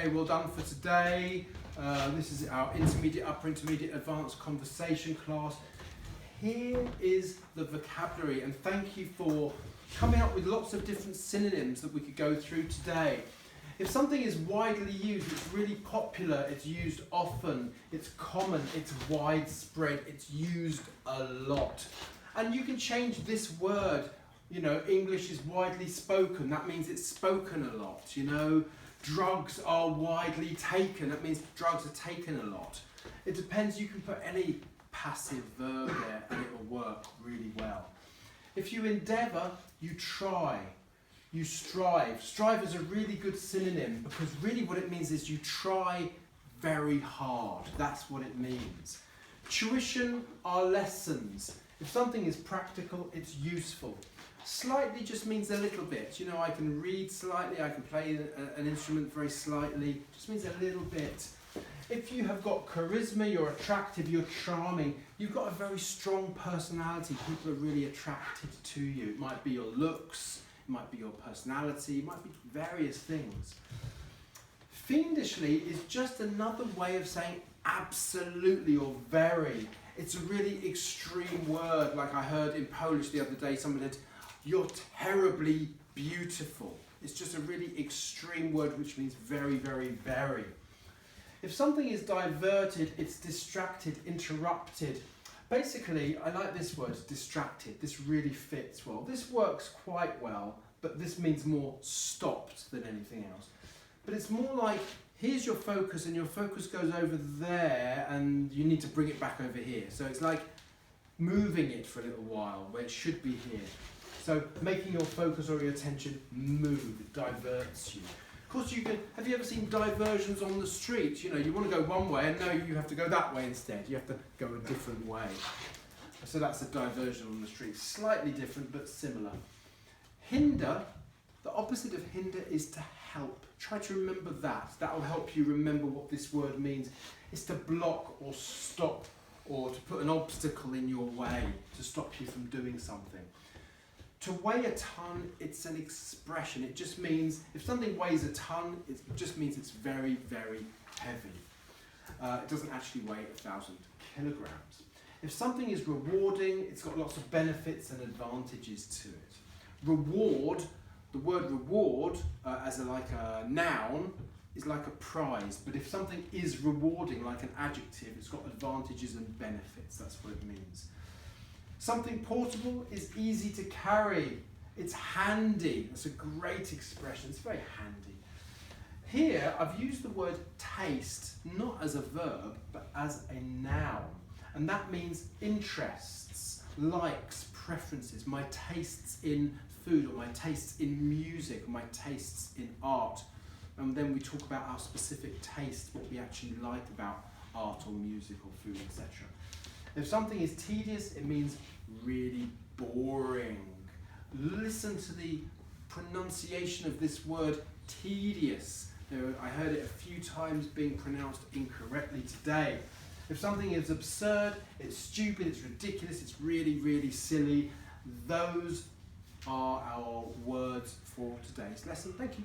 Okay, well done for today. This is our intermediate, upper intermediate, advanced conversation class. Here is the vocabulary, and thank you for coming up with lots of different synonyms that we could go through today. If something is widely used, it's really popular, it's used often, it's common, it's widespread, it's used a lot. And you can change this word. You know, English is widely spoken, that means it's spoken a lot. You know, drugs are widely taken, that means drugs are taken a lot. It depends, you can put any passive verb there and it will work really well. If you endeavour, you try. You strive. Strive is a really good synonym because really what it means is you try very hard. That's what it means. Tuition are lessons. If something is practical, it's useful. Slightly just means a little bit. You know, I can read slightly, I can play an instrument very slightly. Just means a little bit. If you have got charisma, you're attractive, you're charming, you've got a very strong personality. People are really attracted to you. It might be your looks, it might be your personality, it might be various things. Fiendishly is just another way of saying absolutely or very. It's a really extreme word, like I heard in Polish the other day, somebody said, "You're terribly beautiful." It's just a really extreme word which means very, very, very. If something is diverted, it's distracted, interrupted. Basically, I like this word, distracted. This really fits well. This works quite well, but this means more stopped than anything else. But it's more like, here's your focus, and your focus goes over there, and you need to bring it back over here. So it's like moving it for a little while, where it should be here. So making your focus or your attention move, it diverts you. Of course, have you ever seen diversions on the street? You know, you want to go one way, and no, you have to go that way instead. You have to go a different way. So that's a diversion on the street. Slightly different, but similar. Hinder, the opposite of hinder is to help. Try to remember that. That will help you remember what this word means. It's to block or stop, or to put an obstacle in your way, to stop you from doing something. To weigh a ton, it's an expression. It just means, if something weighs a ton, it just means it's very, very heavy. It doesn't actually weigh 1,000 kilograms. If something is rewarding, it's got lots of benefits and advantages to it. Reward, the word reward, as like a noun, is like a prize. But if something is rewarding, like an adjective, it's got advantages and benefits. That's what it means. Something portable is easy to carry. It's handy. That's a great expression. It's very handy. Here, I've used the word taste, not as a verb, but as a noun. And that means interests, likes, preferences, my tastes in food, or my tastes in music, or my tastes in art. And then we talk about our specific tastes, what we actually like about art or music or food, etc. If something is tedious, it means really boring. Listen to the pronunciation of this word, tedious. I heard it a few times being pronounced incorrectly today. If something is absurd, it's stupid, it's ridiculous, it's really, really silly. Those are our words for today's lesson. Thank you.